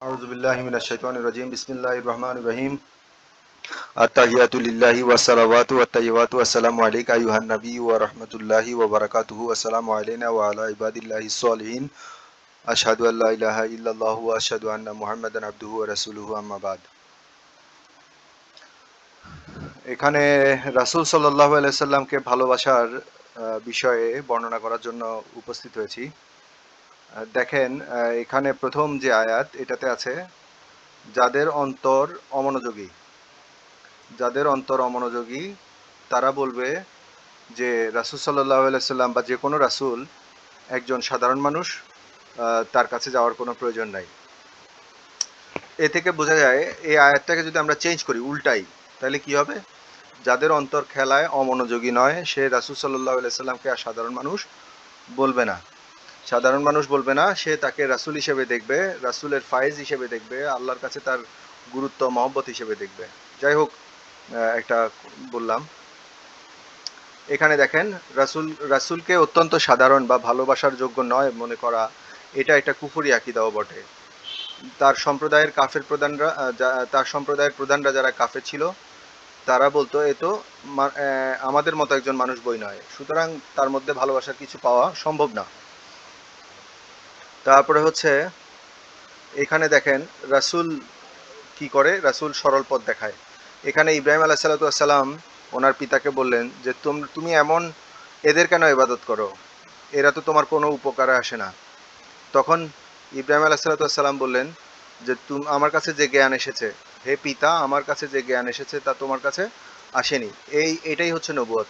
আউযুবিল্লাহি মিনাশ শাইতানির রাজিম বিসমিল্লাহির রহমানির রহিম আত-তাহিয়াতু লিল্লাহি ওয়াস সালাওয়াতু ওয়াত তাইয়্যিবাতু আসসালামু আলাইকা আইয়ুহান নাবিয়্যু ওয়া রাহমাতুল্লাহি ওয়া বারাকাতুহু আসসালামু আলাইনা ওয়া আলা ইবাদিল্লাহিস সলিহিন আশহাদু আল্লা ইলাহা ইল্লাল্লাহু ওয়া আশহাদু আন্না মুহাম্মাদান আবদুহু ওয়া রাসূলুহু আম্মা বাদ। এখানে রাসূল সাল্লাল্লাহু আলাইহি সাল্লামকে ভালোবাসার বিষয়ে বর্ণনা করার জন্য উপস্থিত হয়েছি। দেখেন, এখানে প্রথম যে আয়াত এটাতে আছে যাদের অন্তর অমনোযোগী, যাদের অন্তর অমনোযোগী তারা বলবে যে রাসূল সাল্লাল্লাহু আলাইহি সাল্লাম বা যে কোনো রাসূল একজন সাধারণ মানুষ, তার কাছে যাওয়ার কোনো প্রয়োজন নাই। এ থেকে বোঝা যায় এই আয়াতটাকে যদি আমরা চেঞ্জ করি, উল্টাই, তাহলে কি হবে? যাদের অন্তর খেলায় অমনোযোগী নয় সে রাসূল সাল্লাল্লাহু আলাইহি সাল্লামকে আর সাধারণ মানুষ বলবে না। সাধারণ মানুষ বলবে না, সে তাকে রাসূল হিসেবে দেখবে, রাসূলের ফায়েজ হিসেবে দেখবে, আল্লাহর কাছে তার গুরুত্ব মহব্বত হিসেবে দেখবে। যাই হোক, একটা বললাম। এখানে দেখেন, রাসূলকে অত্যন্ত সাধারণ বা ভালোবাসার যোগ্য নয় মনে করা, এটা একটা কুফরি আকীদাও বটে। তার সম্প্রদায়ের কাফের প্রধানরা, তার সম্প্রদায়ের প্রধানরা যারা কাফের ছিল তারা বলতো এ তো আমাদের মতো একজন মানুষ বই নয়, সুতরাং তার মধ্যে ভালোবাসার কিছু পাওয়া সম্ভব না। তারপরে হচ্ছে এখানে দেখেন রাসূল কি করে, রাসূল সরল পথ দেখায়। এখানে ইব্রাহিম আলাইহিস সালাম ওনার পিতাকে বললেন যে তুমি এমন এদের কেন ইবাদত করো, এরা তো তোমার কোনো উপকারে আসে না। তখন ইব্রাহিম আলাইহিস সালাম বললেন যে আমার কাছে যে জ্ঞান এসেছে, হে পিতা, আমার কাছে যে জ্ঞান এসেছে তা তোমার কাছে আসেনি। এটাই হচ্ছে নবুয়ত,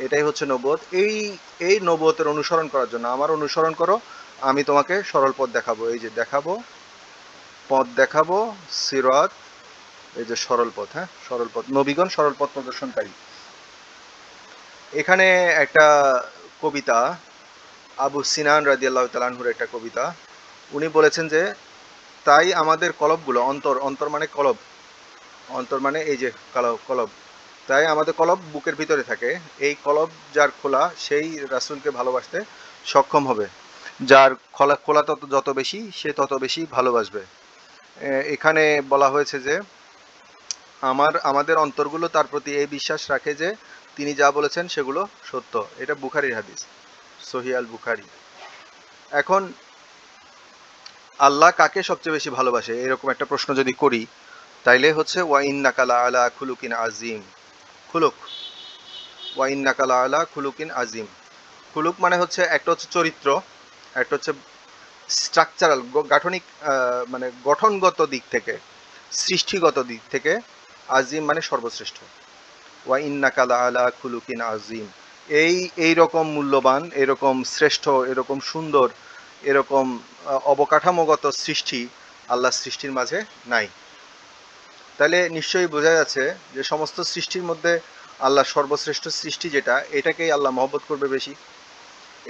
এটাই হচ্ছে নবুয়ত। এই নবুয়তের অনুসরণ করার জন্য আমার অনুসরণ করো, আমি তোমাকে সরল পথ দেখাবো। এই যে দেখাবো, পথ দেখাবো, সিরাত, এই যে সরল পথ, হ্যাঁ, সরল পথ, নবীগণ সরল পথ প্রদর্শনকারী। এখানে একটা কবিতা, আবু সিনান রাদিয়াল্লাহু তাআলা আনহুর একটা কবিতা। উনি বলেছেন যে তাই আমাদের কলবগুলো, অন্তর, অন্তর মানে কলব, অন্তর মানে এই যে কলব, তাই আমাদের কলব বুকের ভিতরে থাকে। এই কলব যার খোলা সেই রাসূলকে ভালোবাসতে সক্ষম হবে। যার খোলা তত যত বেশি সে তত বেশি ভালোবাসবে। এখানে বলা হয়েছে যে আমাদের অন্তরগুলো তার প্রতি এই বিশ্বাস রাখে যে তিনি যা বলেছেন সেগুলো সত্য। এটা বুখারীর হাদিস, সহিহ আল বুখারী। এখন আল্লাহ কাকে সবচেয়ে বেশি ভালোবাসে এরকম একটা প্রশ্ন যদি করি, তাইলে হচ্ছে ওয়া ইন্নাকা লাআলা খুলুকিন আযীম। খুলুক, ওয়া ইন্নাকা লাআলা খুলুকিন আযীম। খুলুক মানে হচ্ছে একটা হচ্ছে চরিত্র, একটা হচ্ছে স্ট্রাকচারাল, গাঠনিক, মানে গঠনগত দিক থেকে, সৃষ্টিগত দিক থেকে। আযীম মানে সর্বশ্রেষ্ঠ। ওয়া ইন্নাকা লাআলা খুলুকিন আযীম। এই রকম মূল্যবান, এরকম শ্রেষ্ঠ, এরকম সুন্দর, এরকম অবকাঠামোগত সৃষ্টি আল্লাহর সৃষ্টির মাঝে নাই। তাহলে নিশ্চয়ই বোঝা যাচ্ছে যে সমস্ত সৃষ্টির মধ্যে আল্লাহ সর্বশ্রেষ্ঠ সৃষ্টি যেটা, এটাকেই আল্লাহ মহব্বত করবে বেশি।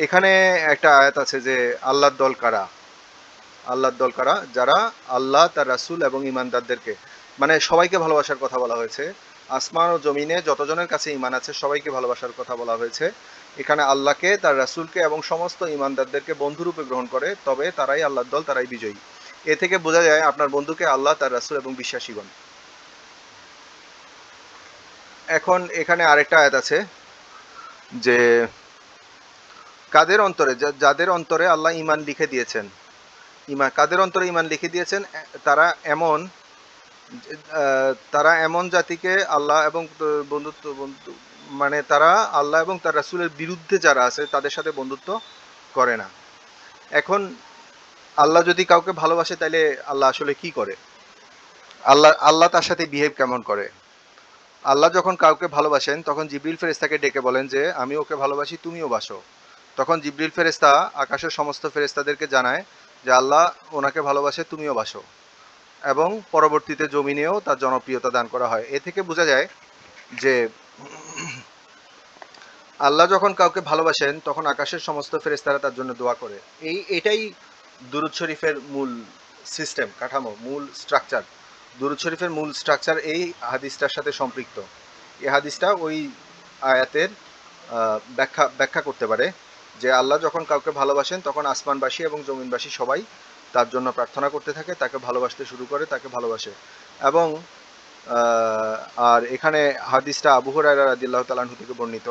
এখানে একটা আয়াত আছে যে আল্লাহর দল কারা, আল্লাহর দল কারা, যারা আল্লাহ, তার রাসূল এবং ঈমানদারদেরকে, মানে সবাইকে ভালোবাসার কথা বলা হয়েছে। আসমান ও জমিনে যতজনের কাছে ঈমান আছে সবাইকে ভালোবাসার কথা বলা হয়েছে। এখানে আল্লাহকে, তার রাসূলকে এবং সমস্ত ঈমানদারদেরকে বন্ধুরূপে গ্রহণ করে, তবে তারাই আল্লাহর দল, তারাই বিজয়ী। এ থেকে বোঝা যায় আপনার বন্ধুকে আল্লাহ, তার রাসূল এবং বিশ্বাসীগণ। এখন এখানে আরেকটা আয়াত আছে যে কাদের অন্তরে, যাদের অন্তরে আল্লাহ ঈমান লিখে দিয়েছেন, ঈমান কাদের অন্তরে ঈমান লিখে দিয়েছেন, তারা এমন, তারা এমন জাতিকে আল্লাহ এবং বন্ধু মানে তারা আল্লাহ এবং তার রাসূলের বিরুদ্ধে যারা আছে তাদের সাথে বন্ধুত্ব করে না। এখন আল্লাহ যদি কাউকে ভালোবাসে তাহলে আল্লাহ আসলে কি করে? আল্লাহ তার সাথে বিহেভ কেমন করে? আল্লাহ যখন কাউকে ভালোবাসেন তখন জিবরিল ফেরেশতাকে ডেকে বলেন যে আমি ওকে ভালোবাসি, তুমিও বাসো। তখন জিবরিল ফেরেশতা আকাশের সমস্ত ফেরেশতাদেরকে জানায় যে আল্লাহ ওনাকে ভালোবাসে, তুমিও বাসো, এবং পরবর্তীতে জমিনেও তার জনপ্রিয়তা দান করা হয়। এ থেকে বোঝা যায় যে আল্লাহ যখন কাউকে ভালোবাসেন তখন আকাশের সমস্ত ফেরেশতারা তার জন্য দোয়া করে। এটাই দুরূদ শরীফের মূল সিস্টেম, কাঠামো, মূল স্ট্রাকচার। দুরূদ শরীফের মূল স্ট্রাকচার এই হাদিসটার সাথে সম্পৃক্ত। এই হাদিসটা ওই আয়াতের ব্যাখ্যা করতে পারে যে আল্লাহ যখন কাউকে ভালোবাসেন তখন আসমানবাসী এবং জমিনবাসী সবাই তার জন্য প্রার্থনা করতে থাকে, তাকে ভালোবাসতে শুরু করে, তাকে ভালোবাসে। এবং আর এখানে হাদিসটা আবু হুরায়রা রাদিয়াল্লাহু তাআলা আনহু থেকে বর্ণিত।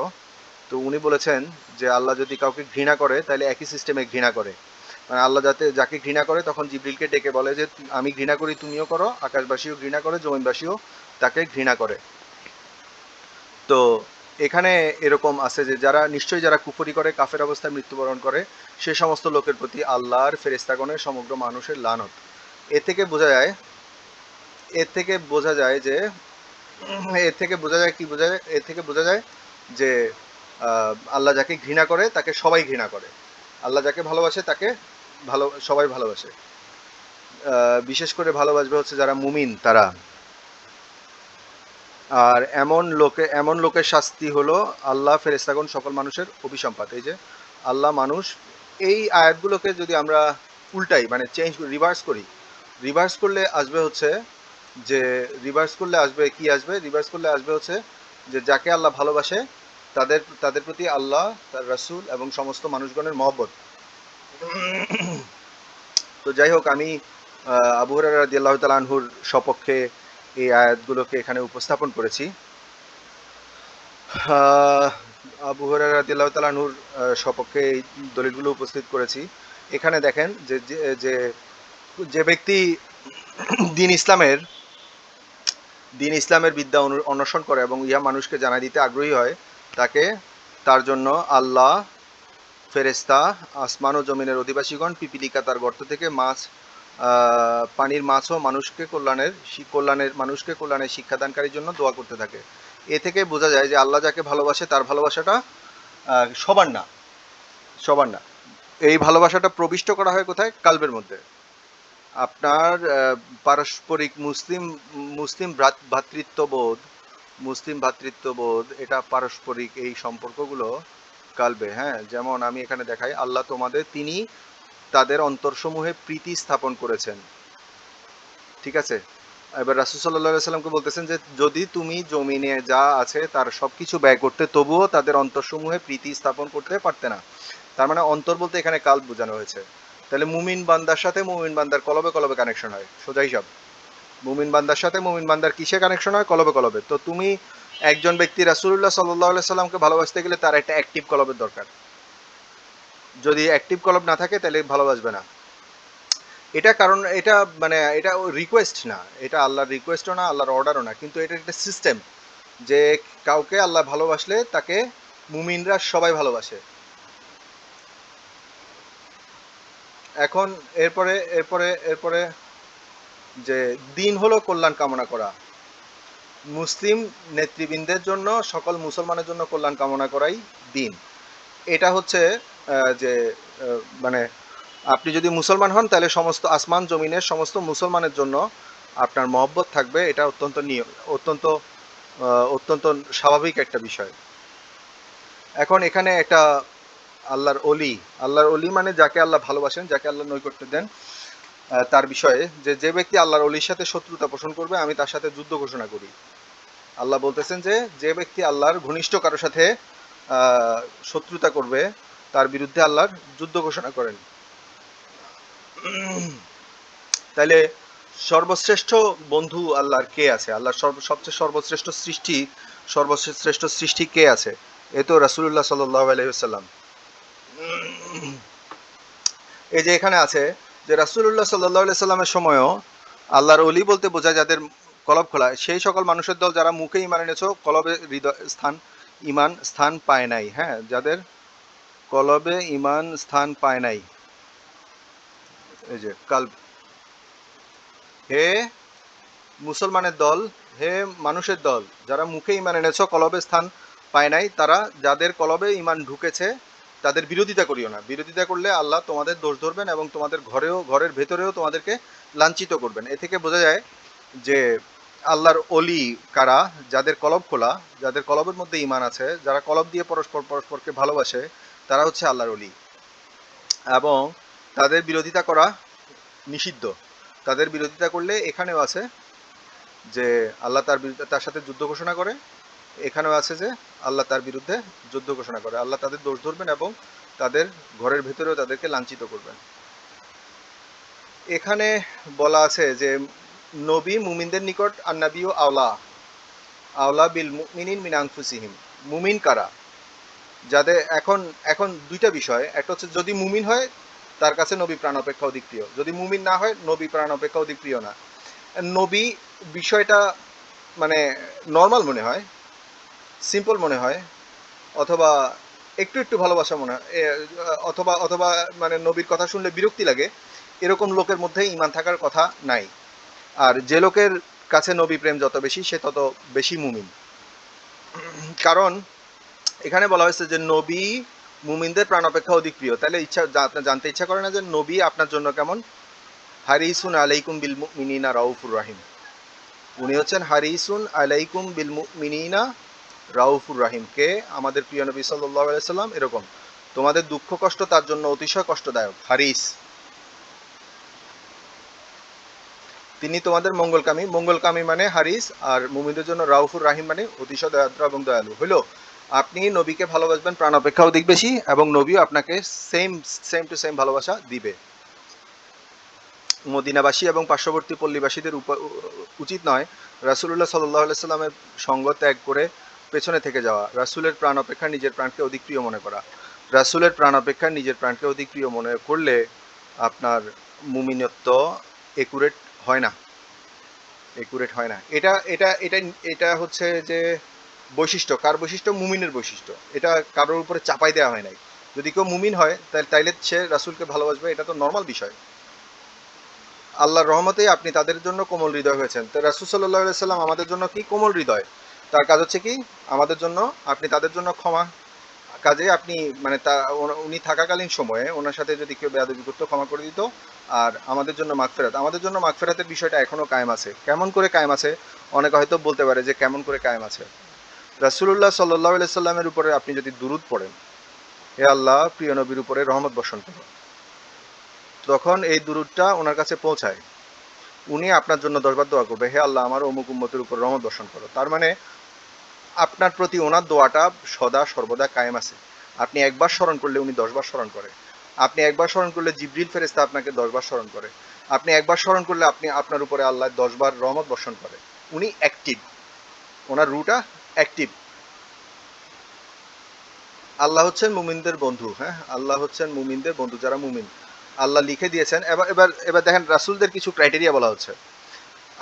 তো উনি বলেছেন যে আল্লাহ যদি কাউকে ঘৃণা করে তাহলে একই সিস্টেমে ঘৃণা করে। মানে আল্লাহ যাকে ঘৃণা করে তখন জিবরিলকে ডেকে বলে যে আমি ঘৃণা করি, তুমিও করো, আকাশবাসীও ঘৃণা করে, জমিনবাসীও তাকে ঘৃণা করে। তো এখানে এরকম আছে যে নিশ্চয়ই যারা কুফরি করে, কাফের অবস্থায় মৃত্যুবরণ করে, সে সমস্ত লোকের প্রতি আল্লাহর ফেরেশতাগণের সমগ্র মানুষের লানত। এ থেকে বোঝা যায় এর থেকে বোঝা যায় যে এর থেকে বোঝা যায় কি বোঝা যায় এর থেকে বোঝা যায় যে আল্লাহ যাকে ঘৃণা করে তাকে সবাই ঘৃণা করে, আল্লাহ যাকে ভালোবাসে তাকে সবাই ভালোবাসে। বিশেষ করে ভালোবাসবে হচ্ছে যারা মুমিন তারা। আর এমন লোকের শাস্তি হলো আল্লাহ, ফেরেশতাগণ, সকল মানুষের অভিসম্পাত। এই যে আল্লাহ, মানুষ, এই আয়াতগুলোকে যদি আমরা উল্টাই, মানে রিভার্স করলে আসবে হচ্ছে যে রিভার্স করলে আসবে হচ্ছে যে যাকে আল্লাহ ভালোবাসে তাদের প্রতি আল্লাহ, তার রাসূল এবং সমস্ত মানুষগণের মহব্বত। তো যাই হোক, আমি আবু হুরায়রা রাদিয়াল্লাহু তাআলা আনহুর সপক্ষে এই আয়াতগুলোকে এখানে উপস্থাপন করেছি। আহ, আবু হুরায়রা রাদিয়াল্লাহু তাআলা আনহুর সপক্ষে এই দলিলগুলো উপস্থিত করেছি। এখানে দেখেন যে যে ব্যক্তি দিন ইসলামের দিন ইসলামের বিদ্যা অন্বেষণ করে এবং ইহা মানুষকে জানাই দিতে আগ্রহী হয়, তার জন্য আল্লাহ, ফেরেশতা, আসমান ও জমিনের অধিবাসীগণ পিপীলিকা তার গর্ত থেকে পানির মাছ ও মানুষকে কল্যাণের শিক্ষাদানকারীর জন্য দোয়া করতে থাকে। এ থেকে বোঝা যায় যে আল্লাহ যাকে ভালোবাসে তার ভালোবাসাটা সবার না, সবার না। এই ভালোবাসাটা প্রবিষ্ট করা হয় কোথায়? কালবের মধ্যে। আপনার পারস্পরিক মুসলিম ভ্রাতৃত্ববোধ, এটা পারস্পরিক এই সম্পর্কগুলো কালবে। হ্যাঁ, যেমন আমি এখানে দেখাই, আল্লাহ তিনি তাদের অন্তরসমূহে প্রীতি স্থাপন করেছেন। ঠিক আছে। এবার রাসূল সাল্লাল্লাহু আলাইহি সাল্লামকে বলতেছেন যে যদি তুমি জমিনে যা আছে তার সবকিছু ব্যয় করতে, তবুও তাদের অন্তরসমূহে প্রীতি স্থাপন করতে পারতে না। তার মানে অন্তর বলতে এখানে কাল্ব বোঝানো হয়েছে। তাহলে মুমিন বান্দার সাথে মুমিন বান্দার কলবে কলবে কানেকশন হয়, সোজা হিসাব। মুমিন বান্দার সাথে মুমিন বান্দার কিসে কানেকশন হয়? কলবে কলবে। তো তুমি একজন ব্যক্তি রাসূলুল্লাহ সাল্লাল্লাহু আলাইহি সাল্লামকে ভালোবাসতে গেলে তার একটা অ্যাক্টিভ কলবের দরকার। যদি অ্যাক্টিভ কলব না থাকে তাহলে ভালোবাসবে না। এটা রিকোয়েস্ট না, এটা আল্লাহর রিকোয়েস্টও না, আল্লাহর অর্ডারও না, কিন্তু এটা একটা সিস্টেম যে কাউকে আল্লাহ ভালোবাসলে তাকে মুমিনরা সবাই ভালোবাসে। এখন এরপরে এরপরে এরপরে যে দিন হলো কল্যাণ কামনা করা, মুসলিম নেতৃবৃন্দের জন্য, সকল মুসলমানের জন্য কল্যাণ কামনা করাই দিন। এটা হচ্ছে যে মানে আপনি যদি মুসলমান হন তাহলে সমস্ত আসমান জমিনের সমস্ত মুসলমানের জন্য আপনার মহব্বত থাকবে। এটা অত্যন্ত অত্যন্ত স্বাভাবিক একটা বিষয়। এখন এখানে একটা আল্লাহর অলি মানে যাকে আল্লাহ ভালোবাসেন, যাকে আল্লাহ নৈকট্য দেন, তার বিষয়ে যে ব্যক্তি আল্লাহর অলির সাথে শত্রুতা পোষণ করবে আমি তার সাথে যুদ্ধ ঘোষণা করি। আল্লাহ বলতেছেন যে ব্যক্তি আল্লাহর ঘনিষ্ঠ কারোর সাথে আহ, শত্রুতা করবে তার বিরুদ্ধে আল্লাহর যুদ্ধ ঘোষণা করেন। তাইলে সর্বশ্রেষ্ঠ বন্ধু আল্লাহর কে আছে? আল্লাহর সবচেয়ে সর্বশ্রেষ্ঠ সৃষ্টি কে আছে? এ তো রাসূলুল্লাহ সাল্লাল্লাহু আলাইহি ওয়াসাল্লাম। এই যে এখানে আছে যে রাসূলুল্লাহ সাল্লাল্লাহু আলাইহি সাল্লামের সময়ও আল্লাহর ওলি বলতে বোঝায় যাদের কলব খোলা, সেই সকল মানুষের দল যারা মুখে ঈমান এনেছো, কলবে ঈমান স্থান পায় নাই। হ্যাঁ, যাদের কলবে ঈমান স্থান পায় নাই। এই যে কালব, হে মুসলমানের দল, হে মানুষের দল, যারা মুখে ঈমান এনেছো, কলবে স্থান পায় নাই, তারা যাদের কলবে ঈমান ঢুকেছে তাদের বিরোধিতা করিও না। বিরোধিতা করলে আল্লাহ তোমাদের দোষ ধরবেন এবং তোমাদের ঘরের ভেতরেও তোমাদেরকে লাঞ্ছিত করবেন। এ থেকে বোঝা যায় যে আল্লাহর অলি কারা? যাদের কলব খোলা, যাদের কলবের মধ্যে ঈমান আছে, যারা কলব দিয়ে পরস্পরকে ভালোবাসে, তারা হচ্ছে আল্লাহর অলি। এবং তাদের বিরোধিতা করা নিষিদ্ধ। তাদের বিরোধিতা করলে এখানেও আছে যে আল্লাহ তার বিরুদ্ধে তার সাথে যুদ্ধ ঘোষণা করে, এখানেও আছে যে আল্লাহ তার বিরুদ্ধে যুদ্ধ ঘোষণা করে। আল্লাহ তাদের দোষ ধরবেন এবং তাদের ঘরের ভেতরেও তাদেরকে লাঞ্ছিত করবেন। এখানে বলা আছে যে নবী মুমিনদের নিকট আন্নাবিউ আওলা আওলা বিল মুমিনিন মিন আনফুসিহিম। মুমিন কারা? যাদের এখন এখন দুইটা বিষয়, একটা হচ্ছে যদি মুমিন হয় তার কাছে নবী প্রাণ অপেক্ষা অধিক প্রিয়, যদি মুমিন না হয় নবী প্রাণ অপেক্ষা অধিক প্রিয় না। নবী বিষয়টা মানে নর্মাল মনে হয়, সিম্পল মনে হয়, অথবা একটু একটু ভালোবাসা মনে হয়, অথবা অথবা মানে নবীর কথা শুনলে বিরক্তি লাগে, এরকম লোকের মধ্যে ঈমান থাকার কথা নাই। আর যে লোকের কাছে নবী প্রেম যত বেশি সে তত বেশি মুমিন। কারণ এখানে বলা হয়েছে যে নবী মুমিনদের প্রাণ অপেক্ষা অধিক প্রিয়। তাহলে আপনার জানতে ইচ্ছা করে না যে নবী আপনার জন্য কেমন? হারিসুন আলাইকুম বিল মুমিনিনা রাউফুর রাহিম। উনি হচ্ছেন হারিসুন আলাইকুম বিল মুমিনিনা রাউফুর রাহিম। কে? আমাদের প্রিয় নবী সাল্লাল্লাহু আলাইহি সাল্লাম এরকম তোমাদের দুঃখ কষ্ট তার জন্য অতিশয় কষ্টদায়ক। হারিস, তিনি তোমাদের মঙ্গলকামী। মঙ্গলকামী মানে হারিস, আর মুমিনদের জন্য রাউফুর রাহিম মানে অতিশয় দয়াদ্র এবং দয়ালু। হলো আপনি নবীকে ভালোবাসবেন প্রাণ অপেক্ষা অধিক বেশি, এবং নবীও আপনাকে সেম সেম টু সেম ভালোবাসা দিবে। মদিনাবাসী এবং পার্শ্ববর্তী পল্লীবাসীদের উচিত নয় রাসূলুল্লাহ সাল্লাল্লাহু আলাইহি সাল্লামের সঙ্গ ত্যাগ করে পেছনে থেকে যাওয়া, রাসূলের প্রাণ অপেক্ষা নিজের প্রাণকে অধিক প্রিয় মনে করা। রাসূলের প্রাণ অপেক্ষা নিজের প্রাণকে অধিক প্রিয় মনে করলে আপনার মুমিনত্ব একুরেট হয় না, একুরেট হয় না। এটা এটা এটা এটা হচ্ছে যে বৈশিষ্ট্য, কার বৈশিষ্ট্য? মুমিনের বৈশিষ্ট্য। এটা কারোর উপরে চাপাই দেওয়া হয় নাই। যদি কেউ মুমিন হয় তাইলে সে রাসূলকে ভালোবাসবে, এটা তো নর্মাল বিষয়। আল্লাহর রহমতে আপনি তাদের জন্য কোমল হৃদয় হয়েছেন। তো রাসূল সাল্লাল্লাহু আলাইহি সাল্লাম আমাদের জন্য কি? কোমল হৃদয়। তার কাজ হচ্ছে কি? আমাদের জন্য, আপনি তাদের জন্য ক্ষমা। কাজে আপনি মানে উনি থাকাকালীন সময়ে ওনার সাথে যদি কেউ বেয়াদবি করতো ক্ষমা করে দিত। আর আমাদের জন্য মাগফিরাত, আমাদের জন্য মাগফিরাতের বিষয়টা এখনো কায়েম আছে। কেমন করে কায়েম আছে? অনেকে হয়তো বলতে পারে যে কেমন করে কায়েম আছে। রাসূলুল্লাহ সাল্লাল্লাহু আলাইহি সাল্লামের উপরে আপনি যদি দুরূদ পড়েন, হে আল্লাহ প্রিয় নবীর উপরে রহমত বর্ষণ করো, তখন এই দুরূদটা ওনার কাছে পৌঁছায়। উনি আপনার জন্য 10 বার দোয়া করবে, হে আল্লাহ আমার অমুক উম্মতের উপর রহমত বর্ষণ করো। তার মানে আপনার প্রতি ওনার দোয়াটা সদা সর্বদা কায়েম আছে। আপনি একবার স্মরণ করলে উনি 10 বার স্মরণ করে। আপনি একবার স্মরণ করলে জিবরিল ফেরেশতা আপনাকে 10 বার স্মরণ করে। আপনি একবার স্মরণ করলে আপনি আপনার উপরে আল্লাহ 10 বার রহমত বর্ষণ করে। উনি অ্যাক্টিভ, ওনার রুটা অ্যাক্টিভ। আল্লাহ হচ্ছেন মুমিনদের বন্ধু। হ্যাঁ, আল্লাহ হচ্ছেন মুমিনদের বন্ধু, যারা মুমিন। আল্লাহ লিখে দিয়েছেন। এবার এবার এবার দেখেন রাসূলদের কিছু ক্রাইটেরিয়া বলা হচ্ছে।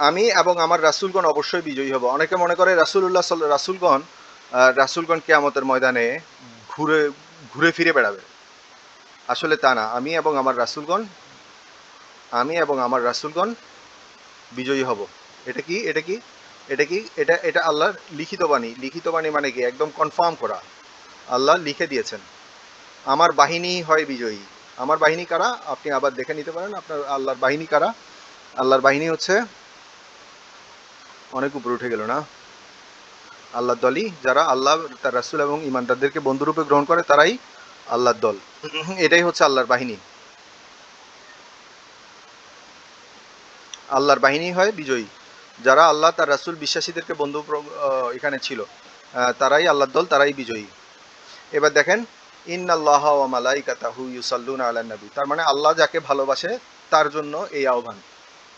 আমি এবং আমার রাসূলগণ অবশ্যই বিজয়ী হব। অনেকে মনে করে রাসূলগণ কিয়ামতের ময়দানে ঘুরে ঘুরে ফিরে বেড়াবে। আসলে তা না। আমি এবং আমার রাসূলগণ বিজয়ী হব। এটা কি? এটা কি? এটা কি? এটা আল্লাহর লিখিত বাণী। লিখিত বাণী মানে কি? একদম কনফার্ম করা। আল্লাহ লিখে দিয়েছেন। আমার বাহিনী হয় বিজয়ী। আমার বাহিনী কারা? আপনি আবার দেখে নিতে পারেন আপনার আল্লাহর বাহিনী কারা। আল্লাহর বাহিনী হচ্ছে, অনেক উপরে উঠে গেল না? আল্লাহর দলই যারা আল্লাহ, তার রাসূল এবং ঈমানদারদেরকে বন্ধুরূপে গ্রহণ করে, তারাই আল্লাহর দল। এটাই হচ্ছে আল্লাহর বাহিনী। আল্লাহর বাহিনী হয় বিজয়ী। যারা আল্লাহ তার রাসূল বিশ্বাসীদেরকে এখানে ছিল, তারাই আল্লাহর দল, তারাই বিজয়ী। এবার দেখেন, ইন্নাল্লাহা ওয়া মালাইকাতাহু ইউসাল্লুনা আলান নবী। তার মানে আল্লাহ যাকে ভালোবাসে তার জন্য এই আহ্বান।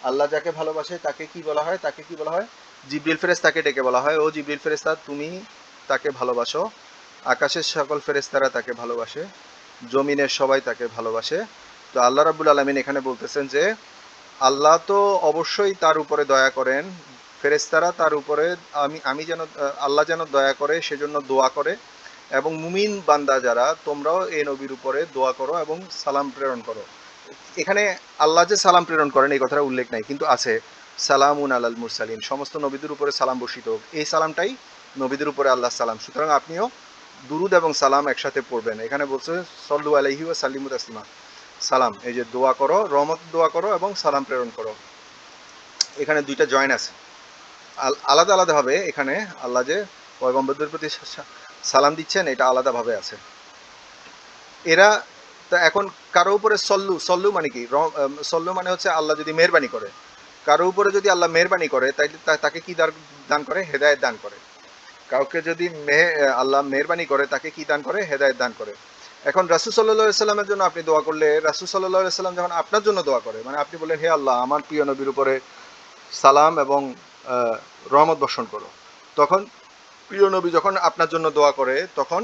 আল্লাহ যাকে ভালোবাসে তাকে কি বলা হয়? তাকে কি বলা হয়? জিবরিল ফেরেশতাকে ডেকে বলা হয়, ও জিবরিল ফেরেশতা তুমি তাকে ভালোবাসো। আকাশের সকল ফেরেশতারা তাকে ভালোবাসে, জমিনের সবাই তাকে ভালোবাসে। তো আল্লাহ রাব্বুল আলামিন এখানে বলতেছেন যে আল্লাহ তো অবশ্যই তার উপরে দয়া করেন, ফেরেশতারা তার উপরে, আমি আমি যেন আল্লাহ যেন দয়া করে সেজন্য দোয়া করে, এবং মুমিন বান্দা যারা তোমরাও এই নবীর উপরে দোয়া করো এবং সালাম প্রেরণ করো। এখানে আল্লাহ যে সালাম প্রেরণ করেন এই কথাটা উল্লেখ নাই, কিন্তু আছে সালামুন আলাল মুরসালিন, সমস্ত নবীদের উপরে সালাম বর্ষিত হোক। এই সালামটাই নবীদের উপরে আল্লাহ সালাম। সুতরাং আপনিও দুরুদ এবং সালাম একসাথে পড়বেন। এখানে বলছে সল্লু আলাইহি ওয়া সাল্লিমু তাসলিমা। সালাম, এই যে দোয়া করো, রহমত দোয়া করো এবং সালাম প্রেরণ করো, এখানে দুইটা জয়েন আছে। আলাদা আলাদাভাবে এখানে আল্লাহ যে পয়গম্বরদের প্রতি সালাম দিচ্ছেন এটা আলাদাভাবে আছে। এরা তা এখন কারো উপরে সল্লু, সল্লু মানে কি? সল্লু মানে হচ্ছে আল্লাহ যদি মেহরবানি করে, কারো উপরে যদি আল্লাহ মেহরবানি করে তাই তাকে কি দান করে? হেদায়েত দান করে। কাউকে যদি আল্লাহ মেহরবানি করে তাকে কি দান করে? হেদায়েত দান করে। এখন রাসূল সাল্লাল্লাহু আলাইহি সাল্লামের জন্য আপনি দোয়া করলে রাসূল সাল্লাল্লাহু আলাইহি সাল্লাম যখন আপনার জন্য দোয়া করে, মানে আপনি বললেন, হে আল্লাহ, আমার প্রিয় নবীর উপরে সালাম এবং রহমত বর্ষণ করো, তখন প্রিয় নবী যখন আপনার জন্য দোয়া করে, তখন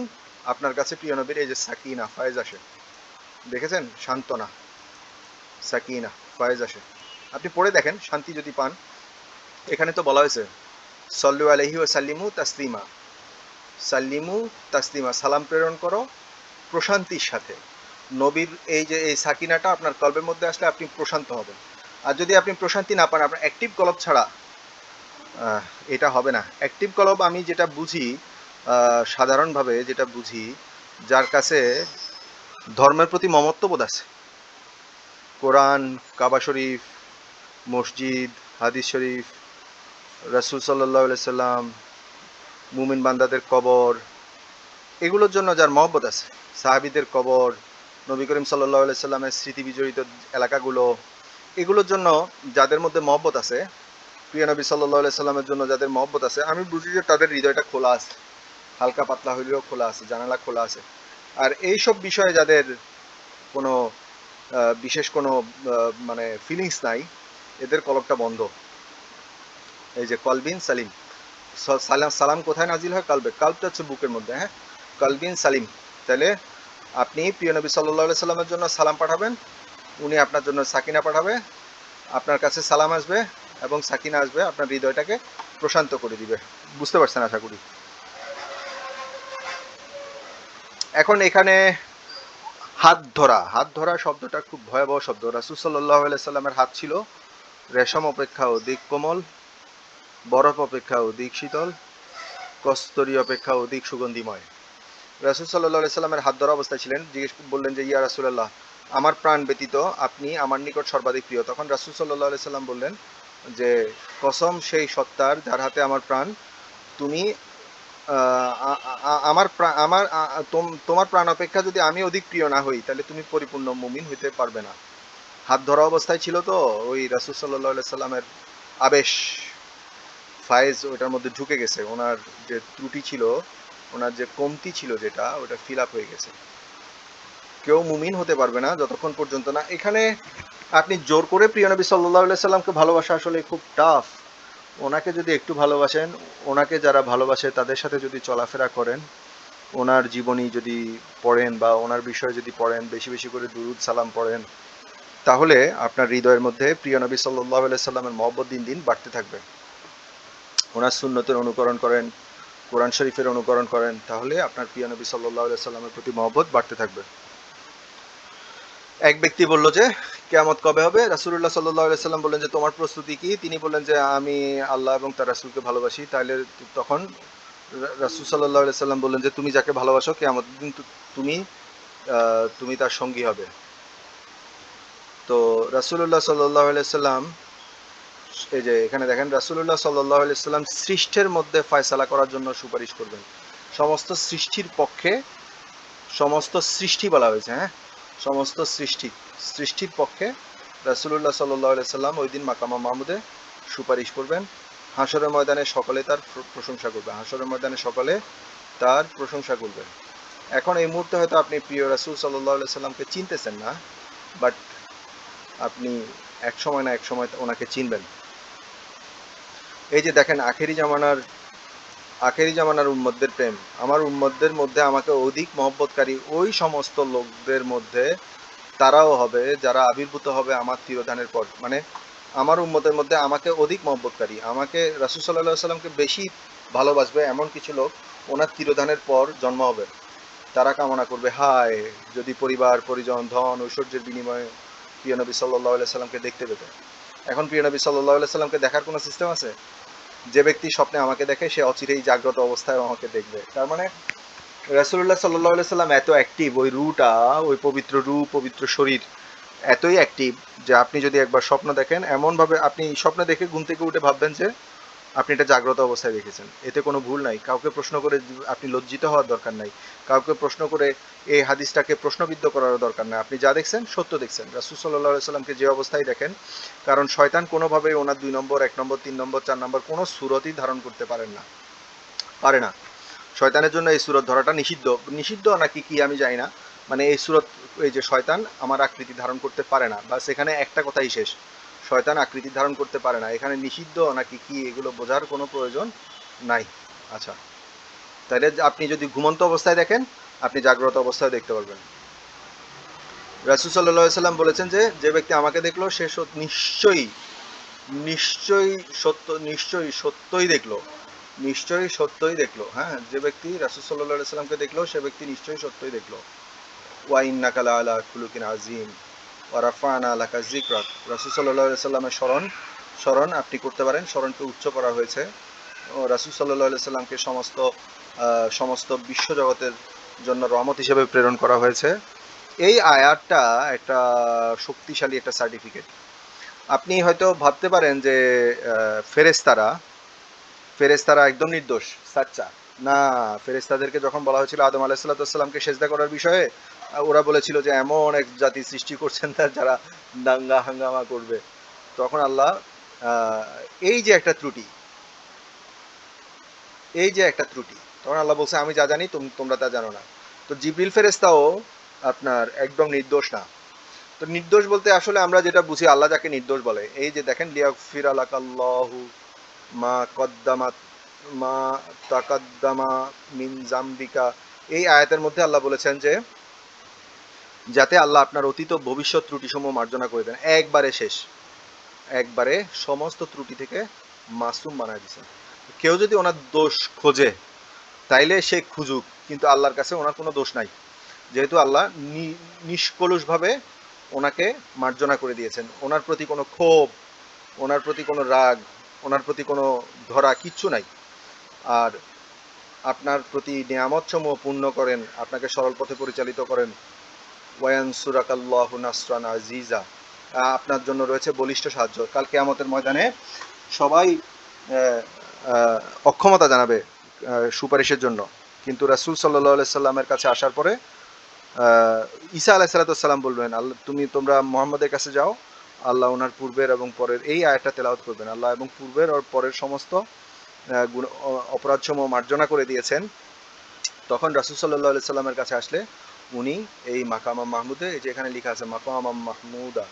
আপনার কাছে প্রিয় নবীর এই যে সাকিনা ফায়েজ আসে, দেখেছেন, সান্ত্বনা, সাকিনা ফায়েজ আসে। আপনি পড়ে দেখেন, শান্তি যদি পান। এখানে তো বলা হয়েছে সল্লু আলাইহি ওয়া সাল্লিমু তাসলিমা, সাল্লিমু তাসলিমা, সালাম প্রেরণ করো প্রশান্তির সাথে। নবীর এই যে এই সাকিনাটা আপনার কলবের মধ্যে আসলে আপনি প্রশান্ত হবেন। আর যদি আপনি প্রশান্তি না পান, আপনার অ্যাক্টিভ কলব ছাড়া এটা হবে না। অ্যাক্টিভ কলব আমি যেটা বুঝি, সাধারণভাবে যেটা বুঝি, যার কাছে ধর্মের প্রতি মমত্ববোধ আছে, কোরআন, কাবা শরীফ, মসজিদ, হাদিস শরীফ, রাসূল সাল্লাল্লাহু আলাইহি সাল্লাম, মুমিন বান্দাদের কবর, এগুলোর জন্য যার মহব্বত আছে, সাহাবীদের কবর, নবী করিম সাল্লাল্লাহু আলাইহি সাল্লামের স্মৃতি বিজড়িত এলাকাগুলো, এগুলোর জন্য যাদের মধ্যে মহব্বত আছে, প্রিয় নবী সাল্লাল্লাহু আলাইহি সাল্লামের জন্য যাদের মহব্বত আছে, আমি বুঝি যে তাদের হৃদয়টা খোলা আছে, হালকা পাতলা হইলেও খোলা আছে, জানালা খোলা আছে। আর এইসব বিষয়ে যাদের কোনো বিশেষ কোনো মানে ফিলিংস নাই, এদের কলবটা বন্ধ। এই যে কলবিন সালিম, সালাম সালাম কোথায় নাজিল হয়? কালবে। কালবটা হচ্ছে বুকের মধ্যে, হ্যাঁ, কলবিন সালিম। তাহলে আপনি প্রিয় নবী সাল্লাল্লাহু আলাইহি সাল্লামের জন্য সালাম পাঠাবেন, উনি আপনার জন্য সাকিনা পাঠাবে, আপনার কাছে সালাম আসবে এবং সাকিনা আসবে, আপনার হৃদয়টাকে প্রশান্ত করে দিবে। বুঝতে পারছেন আশা করি। এখন এখানে হাত ধরা, হাত ধরা শব্দটা খুব ভয়াবহ শব্দ। রাসূল সাল্লাল্লাহু আলাইহি সাল্লামের হাত ছিল রেশম অপেক্ষা অধিক কোমল, বরফ অপেক্ষা অধিক শীতল, কস্তরী অপেক্ষা অধিক সুগন্ধিময়। রাসূল সাল্লাল্লাহু আলাইহি সাল্লামের হাত ধরা অবস্থায় ছিলেন, বললেন যে, ইয়া রাসূলুল্লাহ, আমার প্রাণ ব্যতীত আপনি আমার নিকট সর্বাধিক প্রিয়। তখন রাসূল সাল্লাল্লাহু আলাইহি সাল্লাম বললেন যে, কসম সেই সত্তার যার হাতে আমার প্রাণ, তুমি তোমার প্রাণ অপেক্ষা যদি আমি অধিক প্রিয় না হই, তাহলে তুমি পরিপূর্ণ মুমিন হইতে পারবে না। হাত ধরা অবস্থায় ছিল তো, ওই রাসূল সাল্লাল্লাহু আলাইহি সাল্লামের আবেশ ফায়েজ ওটার মধ্যে ঢুকে গেছে, ওনার যে ত্রুটি ছিল, ওনার যে কমতি ছিল, যেটা ওটা ফিল আপ হয়ে গেছে। কেউ মুমিন হতে পারবে না যতক্ষণ পর্যন্ত না, এখানে আপনি জোর করে প্রিয় নবী সাল্লাল্লাহু আলাইহি সাল্লামকে ভালোবাসা আসলে খুব টাফ। ওনাকে যদি একটু ভালোবাসেন, ওনাকে যারা ভালোবাসে তাদের সাথে যদি চলাফেরা করেন, ওনার জীবনী যদি পড়েন বা ওনার বিষয়ে যদি পড়েন, বেশি বেশি করে দুরুদ সালাম পড়েন, তাহলে আপনার হৃদয়ের মধ্যে প্রিয় নবী সাল্লাল্লাহু আলাইহি সাল্লামের মহব্বত দিন দিন বাড়তে থাকবে। ওনার সুন্নতের অনুকরণ করেন, কোরআন শরীফের অনুকরণ করেন, তাহলে আপনার প্রিয় নবী সাল্লাল্লাহু আলাইহি সাল্লামের প্রতি মহব্বত বাড়তে থাকবে। এক ব্যক্তি বলল যে, কিয়ামত কবে হবে? রাসূলুল্লাহ সাল্লাল্লাহু আলাইহি সাল্লাম বললেন যে, তোমার প্রস্তুতি কি? তিনি বললেন যে, আমি আল্লাহ এবং তার রাসূলকে ভালোবাসি। তাহলে তখন রাসূল সাল্লাল্লাহু আলাইহি সাল্লাম বললেন যে, তুমি যাকে ভালোবাসো কিয়ামতের দিন তুমি তুমি তার সঙ্গী হবে। তো রাসূলুল্লাহ সাল্লাল্লাহু আলাইহি সাল্লাম, এই যে এখানে দেখেন, রাসূলুল্লাহ সাল্লাল্লাহু আলাইহি সাল্লাম সৃষ্টির মধ্যে ফয়সালা করার জন্য সুপারিশ করবেন। সমস্ত সৃষ্টির পক্ষে, সমস্ত সৃষ্টি বলা হয়েছে, হ্যাঁ, সমস্ত সৃষ্টির পক্ষে রাসূলুল্লাহ সাল্লাল্লাহু আলাইহি সাল্লাম ওই দিন মাকামা মাহমুদে সুপারিশ করবেন। হাসরের ময়দানে সকলে তার প্রশংসা করবে, হাসরের ময়দানে সকলে তার প্রশংসা করবে। এখন এই মুহূর্তে হয়তো আপনি প্রিয় রাসূল সাল্লাল্লাহু আলাইহি সাল্লামকে চিনতেছেন না, বাট আপনি এক সময় না এক সময় ওনাকে চিনবেন। এই যে দেখেন, আখেরি জামানার উম্মতদের প্রেম, আমার উম্মতদের মধ্যে আমাকে অধিক মহব্বতকারী ওই সমস্ত লোকদের মধ্যে তারাও হবে যারা আবির্ভূত হবে আমার তিরোধানের পর। মানে আমার উম্মতের মধ্যে আমাকে অধিক মহব্বতকারী, আমাকে রাসূল সাল্লাল্লাহু আলাইহি সাল্লামকে বেশি ভালোবাসবে এমন কিছু লোক ওনার তিরোধানের পর জন্ম হবে। তারা কামনা করবে, হায় যদি পরিবার পরিজন ধন ঐশ্বর্যের বিনিময়ে প্রিয় নবী সাল্লাল্লাহু আলাইহি সাল্লামকে দেখতে পেত। এখন প্রিয় নবী সাল্লাল্লাহু আলাইহি সাল্লামকে দেখার কোনো সিস্টেম আছে? যে ব্যক্তি স্বপ্নে আমাকে দেখে, সে অচিরেই জাগ্রত অবস্থায় আমাকে দেখবে। তার মানে রাসূলুল্লাহ সাল্লাল্লাহু আলাইহি সাল্লাম এত অ্যাক্টিভ, ওই রূটা, ওই পবিত্র রূপ, পবিত্র শরীর এতই অ্যাক্টিভ যে আপনি যদি একবার স্বপ্ন দেখেন, এমনভাবে আপনি স্বপ্নে দেখে ঘুম থেকে উঠে ভাববেন যে আপনি এটা জাগ্রত অবস্থায় দেখেছেন। এতে কোনো ভুল নাই। কাউকে প্রশ্ন করে আপনি লজ্জিত হওয়ার দরকার নাই। কাউকে প্রশ্ন করে এই হাদিসটাকে প্রশ্নবিদ্ধ করার দরকার নাই। আপনি যা দেখছেন সত্য দেখছেন। রাসূল সাল্লাল্লাহু আলাইহি সাল্লামকে যে অবস্থায় দেখেন, কারণ শয়তান কোনোভাবেই ওনার 2 নম্বর, 1 নম্বর, 3 নম্বর, 4 নম্বর কোনো সূরতই ধারণ করতে পারে না। শয়তানের জন্য এই সূরত ধরাটা নিষিদ্ধ। নিষিদ্ধ নাকি কি আমি জানি না। মানে এই সূরত, এই যে শয়তান আমার আকৃতি ধারণ করতে পারে না, বাস এখানে একটা কথাই শেষ, শয়তান আকৃতি ধারণ করতে পারে না। এখানে নিষিদ্ধ নাকি কি এগুলো বোঝার কোনো প্রয়োজন নাই। আচ্ছা, তাহলে আপনি যদি ঘুমন্ত অবস্থায় দেখেন, আপনি জাগ্রত অবস্থায় দেখতে পারবেন। রাসূল সাল্লাল্লাহু আলাইহি সাল্লাম বলেছেন যে, যে ব্যক্তি আমাকে দেখলো সে নিশ্চয়ই নিশ্চয়ই সত্যই দেখলো, নিশ্চয়ই সত্যই দেখলো। হ্যাঁ, যে ব্যক্তি রাসূল সাল্লাল্লাহু আলাইহি সাল্লামকে দেখলো সে ব্যক্তি নিশ্চয়ই সত্যই দেখলো। ওয়া ইন্নাকা লাআলা খুলুকিন আযীম ওয়া রাফা'না লাকা যিকরাক। রাসূল সাল্লাল্লাহু আলাইহি সাল্লামের স্মরণ আপনি করতে পারেন, স্মরণকে উচ্চ করা হয়েছে। ও রাসূল সাল্লাল্লাহু আলাইহি সাল্লামকে সমস্ত বিশ্বজগতের জন্য রহমত হিসেবে প্রেরণ করা হয়েছে। এই আয়াতটা একটা শক্তিশালী একটা সার্টিফিকেট। আপনি হয়তো ভাবতে পারেন যে ফেরেশতারা ফেরেশতারা একদম নির্দোষ, সাচ্চা। না, ফেরেশতাদেরকে যখন বলা হয়েছিল আদম আলাইহিসসালামকে সেজদা করার বিষয়ে, ওরা বলেছিল যে এমন এক জাতি সৃষ্টি করছেন তার যারা দাঙ্গা হাঙ্গামা করবে। তখন আল্লাহ আহ, এই যে একটা ত্রুটি এই যে একটা ত্রুটি তখন আল্লাহ বলছে আমি যা জানি তোমরা তা জানো না। তো জিবরিল ফেরেশতাও আপনার একদম নির্দোষ না। তো নির্দোষ বলতে আসলে আমরা যেটা বুঝি, আল্লাহ যাকে নির্দোষ বলে, এই যে দেখেন লিয়াগফির আলাকাল্লাহু মা কদ্দামাত মা তাকাদ্দামা মিন জাম্বিকা, এই আয়াতের মধ্যে আল্লাহ বলেছেন যে যাতে আল্লাহ আপনার অতীত ও ভবিষ্যৎ ত্রুটিসমূহ মার্জনা করে দেন, একবারে শেষ, একবারে সমস্ত ত্রুটি থেকে মাসুম বানায় দিয়েছেন। কেউ যদি ওনার দোষ খোঁজে তাইলে সে খুঁজুক, কিন্তু আল্লাহর কাছে ওনার কোনো দোষ নাই, যেহেতু আল্লাহ নিষ্কলুষভাবে ওনাকে মার্জনা করে দিয়েছেন। ওনার প্রতি কোনো ক্ষোভ, ওনার প্রতি কোনো রাগ, ওনার প্রতি কোনো ধরা কিচ্ছু নাই। আর আপনার প্রতি নিয়ামত সমূহ পূর্ণ করেন, আপনাকে সরল পথে পরিচালিত করেন। ওয়ায়ানসুরাকাল্লাহু নাসরান আজিজা, আপনার জন্য রয়েছে বলিষ্ঠ সাহায্য। কাল কিয়ামতের ময়দানে সবাই আহ, আহ, অক্ষমতা জানাবে সুপারিশের জন্য, কিন্তু রাসূল সাল্লাল্লাহু আলাইহি সাল্লামের কাছে আসার পরে ঈসা আলাইহিসসালাম বলবেন, আল্লাহ তোমরা মুহাম্মদের কাছে যাও, আল্লাহ ওনার পূর্বের এবং পরের, এই আয়াতটা তেলাওয়াত করবেন, আল্লাহ এবং পূর্বের ও পরের সমস্ত অপরাধসমূহ মার্জনা করে দিয়েছেন। তখন রাসূল সাল্লাল্লাহু আলাইহি সাল্লামের কাছে আসলে উনি এই মাকামা মাহমুদে, এই যে এখানে লেখা আছে মাকামা মাহমুদা,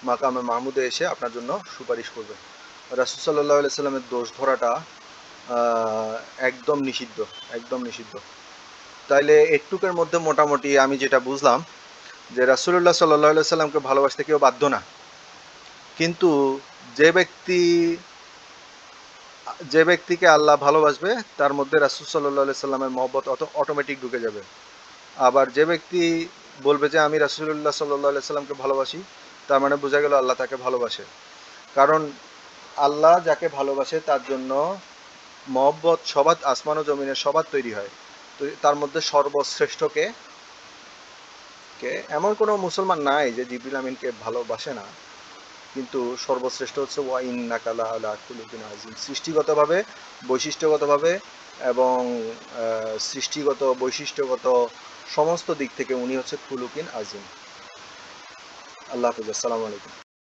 মাকামা মাহমুদে এসে আপনার জন্য সুপারিশ করবে। রাসূল সাল্লাল্লাহু আলাইহি সাল্লামের দোষ ধরাটা আহ, একদম নিষিদ্ধ, একদম নিষিদ্ধ। তাইলে একটুকের মধ্যে মোটামুটি আমি যেটা বুঝলাম যে রাসূলুল্লাহ সাল্লাল্লাহু আলাইহি সাল্লামকে ভালোবাসতে কেউ বাধ্য না, কিন্তু যে ব্যক্তি যে ব্যক্তিকে আল্লাহ ভালোবাসবে তার মধ্যে রাসূল সাল্লাল্লাহু আলাইহি সাল্লামের মহব্বত অটোমেটিক ঢুকে যাবে। আবার যে ব্যক্তি বলবে যে আমি রাসূলুল্লাহ সাল্লাল্লাহু আলাইহি সাল্লামকে ভালোবাসি, তার মানে বোঝা গেল আল্লাহ তাকে ভালোবাসে। কারণ আল্লাহ যাকে ভালোবাসে তার জন্য মহব্বত সবার, আসমান ও জমিনের সবার তৈরি হয়। তো তার মধ্যে সর্বশ্রেষ্ঠকে কে এমন কোনো মুসলমান নাই যে জিবরিল আমিনকে ভালোবাসে না, কিন্তু সর্বশ্রেষ্ঠ হচ্ছে ওয়া ইন্নাকা লাআলা খুলুকিন আযীম। সৃষ্টিগতভাবে, বৈশিষ্ট্যগতভাবে এবং সৃষ্টিগত বৈশিষ্ট্যগত সমস্ত দিক থেকে উনি হচ্ছে খুলুকিন আযীম। আল্লাহ হাফিজ, আসসালামু আলাইকুম।